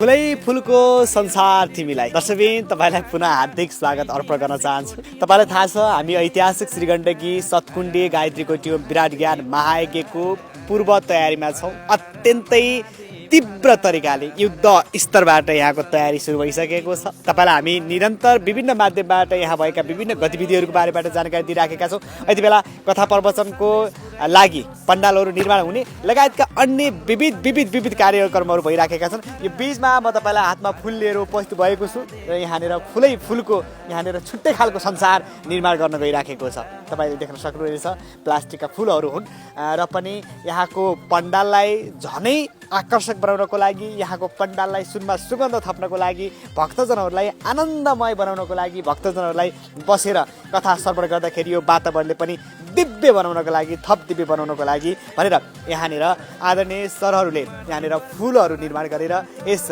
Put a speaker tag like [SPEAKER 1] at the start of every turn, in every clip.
[SPEAKER 1] फुलको संसार तिमीलाई दर्शकबिन तपाईँलाई पुनः हार्दिक स्वागत अर्पण गर्न चाहन्छु। तपाईँलाई थाहा छ हामी ऐतिहासिक श्रीगण्डकी सतकुण्डी गायत्री कोटी विराट ज्ञान महायज्ञको पूर्व तयारीमा छौँ। अत्यन्तै तीव्र तरिकाले युद्ध स्तरबाट यहाँको तयारी सुरु भइसकेको छ। तपाईँलाई हामी निरन्तर विभिन्न माध्यमबाट यहाँ भएका विभिन्न गतिविधिहरूको बारेबाट जानकारी दिइराखेका छौँ। यति बेला कथा प्रवचनको लागि पण्डालहरू निर्माण हुने लगायतका अन्य विविध कार्यक्रमहरू भइराखेका छन्। यो बीचमा म तपाईँलाई हातमा फुल लिएर उपस्थित भएको छु र यहाँनिर फुलको यहाँनिर छुट्टै खालको संसार निर्माण गर्न गइराखेको छ। तपाईँले देख्न सक्नुहुनेछ प्लास्टिकका फुलहरू हुन् र पनि यहाँको पण्डाललाई झनै आकर्षक बनाउनको लागि, यहाँको पण्डाललाई सुनमा सुगन्ध थप्नको लागि, भक्तजनहरूलाई आनन्दमय बनाउनको लागि, भक्तजनहरूलाई बसेर कथा श्रवण गर्दाखेरि यो वातावरणले पनि दिव्य बनाउनको लागि, थप दिव्य बनाउनको लागि भनेर यहाँनिर आदरणीय सरहरूले यहाँनिर फुलहरू निर्माण गरेर यस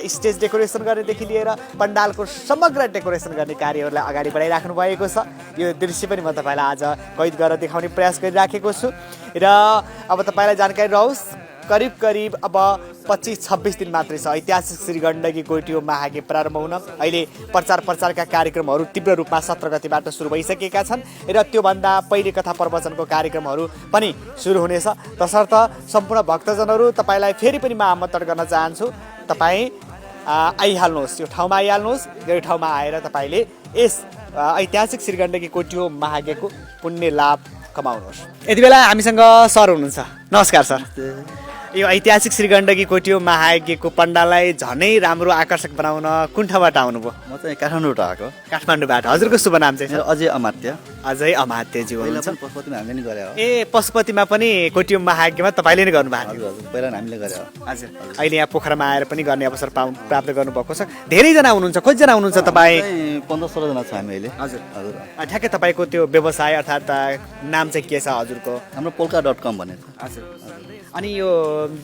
[SPEAKER 1] स्टेज डेकोरेसन गर्नेदेखि लिएर पण्डालको समग्र डेकोरेसन गर्ने कार्यहरूलाई अगाडि बढाइराख्नु भएको छ। यो दृश्य पनि म तपाईँलाई आज कैद गरेर देखाउने प्रयास गरिराखेको छु र अब तपाईँलाई जानकारी रहोस् करिब अब 25-26 दिन मात्रै छ ऐतिहासिक श्रीगण्डकी कोटी महायज्ञ प्रारम्भ हुन। अहिले प्रचारका कार्यक्रमहरू तीव्र रूपमा 17 गतिबाट सुरु भइसकेका छन् र त्योभन्दा पहिले कथा प्रवचनको कार्यक्रमहरू पनि सुरु हुनेछ। तसर्थ सम्पूर्ण भक्तजनहरू तपाईँलाई फेरि पनि म आमन्त्रण गर्न चाहन्छु। तपाईँ आइहाल्नुहोस्, यो ठाउँमा आइहाल्नुहोस्। यो ठाउँमा आएर तपाईँले यस ऐतिहासिक श्रीगण्डकी कोटी महायज्ञको पुण्य लाभ कमाउनुहोस्। यति बेला हामीसँग सर हुनुहुन्छ। नमस्कार सर। यो ऐतिहासिक श्रीगण्डकी कोटी महायज्ञको पण्डाललाई झनै राम्रो आकर्षक बनाउन कुन ठाउँबाट आउनुभयो?
[SPEAKER 2] म चाहिँ काठमाडौँबाट आएको।
[SPEAKER 1] काठमाडौँबाट। हजुरको शुभ नाम चाहिँ?
[SPEAKER 2] अजय अमात्य।
[SPEAKER 1] अजय अमात्यजी हुनुहुन्छ।
[SPEAKER 2] पशुपतिमा हामीले नि गरे हो।
[SPEAKER 1] ए पशुपतिमा पनि कोटी महायज्ञमा तपाईँले नै गर्नुभएको?
[SPEAKER 2] हजुर, पहिला हामीले गरे हो।
[SPEAKER 1] हजुर। अहिले यहाँ पोखरामा आएर पनि गर्ने अवसर प्राप्त गर्नुभएको छ। धेरैजना हुनुहुन्छ, कतिजना हुनुहुन्छ तपाईँ?
[SPEAKER 2] 15-16 जना छ हामी अहिले।
[SPEAKER 1] हजुर
[SPEAKER 2] हजुर।
[SPEAKER 1] ठ्याक्कै तपाईँको त्यो व्यवसाय अर्थात् नाम चाहिँ के छ हजुरको?
[SPEAKER 2] हाम्रो polka.com भन्ने छ।
[SPEAKER 1] हजुर। अनि यो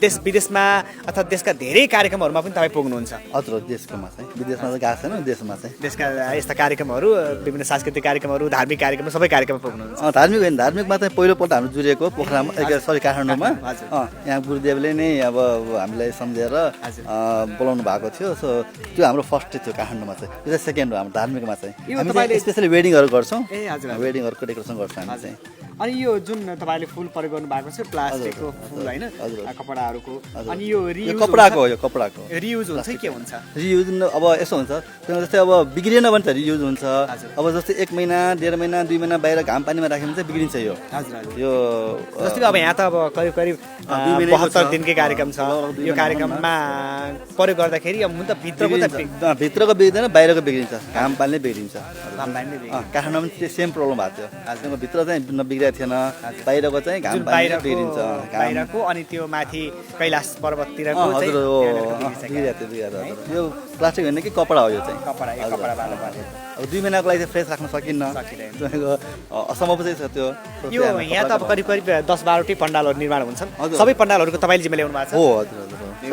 [SPEAKER 1] देश विदेशमा अथवा देशका धेरै कार्यक्रमहरूमा पनि तपाईँ पुग्नुहुन्छ?
[SPEAKER 2] हजुर, देशकोमा चाहिँ, विदेशमा त गएको छैन, देशमा चाहिँ।
[SPEAKER 1] देशका यस्ता कार्यक्रमहरू, विभिन्न सांस्कृतिक कार्यक्रमहरू, धार्मिक कार्यक्रम, सबै कार्यक्रममा पुग्नुहुन्छ?
[SPEAKER 2] धार्मिक होइन, धार्मिकमा चाहिँ पहिलोपल्ट हाम्रो जुरिएको पोखरामा, काठमाडौँमा। यहाँ गुरुदेवले नै अब हामीलाई सम्झेर बोलाउनु भएको थियो। सो त्यो हाम्रो फर्स्ट थियो काठमाडौँमा चाहिँ। त्यो चाहिँ सेकेन्ड हो हाम्रो धार्मिकमा चाहिँ। हामी चाहिँ स्पेसली वेडिङहरू गर्छौँ।
[SPEAKER 1] ए हजुर।
[SPEAKER 2] वेडिङहरूको डेकोरेसन गर्छौँ हामी चाहिँ।
[SPEAKER 1] अनि यो जुन तपाईँले फुल प्रयोग गर्नु भएको छ प्लास्टिकको फुल होइन, कपडाहरूको, अनि यो
[SPEAKER 2] कपडाको हो, यो कपडाको
[SPEAKER 1] रियुज हुन्छ के हुन्छ?
[SPEAKER 2] रियुज अब यसो हुन्छ, जस्तै अब बिग्रिएन भने त रियुज हुन्छ। अब जस्तै 1 महिना 1.5 महिना 2 महिना बाहिर घाम पानीमा राख्यो भने चाहिँ बिग्रिन्छ यो।
[SPEAKER 1] यो जस्तै अब यहाँ त अब करिब 72 दिनकै कार्यक्रम छ। यो कार्यक्रममा प्रयोग गर्दाखेरि अब त
[SPEAKER 2] भित्रको बिग्रिँदैन, बाहिरको बिग्रिन्छ, घाम पानीले बिग्रिन्छ। काठमाडौँमा त्यो सेम प्रब्लम भएको थियो। भित्र चाहिँ नबिग्रिएको थिएन, बाहिरको चाहिँ घाम पानीले बिग्रिन्छ
[SPEAKER 1] बाहिरको। अनि त्यो माथि कैलाश पर्वततिरको चाहिँ
[SPEAKER 2] यो प्लास्टिक होइन कि कपडा हो, यो चाहिँ
[SPEAKER 1] कपडाबाट।
[SPEAKER 2] अब 2 महिनाको लागि चाहिँ फ्रेस राख्न सकिन्न, असम्भव चाहिँ छ त्यो।
[SPEAKER 1] यो यहाँ त अब करिब 10-12 वटै पण्डालहरू निर्माण हुन्छन्। सबै पण्डालहरूको तपाईँले जिम्मा ल्याउनु भएको छ?
[SPEAKER 2] हो हजुर,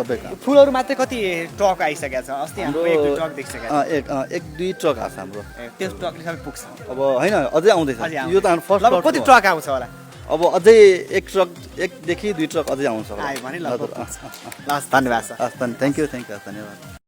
[SPEAKER 2] सबै।
[SPEAKER 1] फुलहरू मात्रै कति ट्रक आइसकेको छ? अस्ति हाम्रो 1-2 ट्रक देखिसकेको छ।
[SPEAKER 2] 1-2 ट्रक आएको छ हाम्रो।
[SPEAKER 1] त्यो ट्रकले सबै पुग्छ?
[SPEAKER 2] अब होइन, अझै आउँदैछ। यो त हाम्रो फर्स्ट
[SPEAKER 1] कति ट्रक आउँछ होला?
[SPEAKER 2] अब अझै 1 देखि 2 ट्रक अझै आउँछ।
[SPEAKER 1] धन्यवाद सर।
[SPEAKER 2] थ्याङ्क यू धन्यवाद।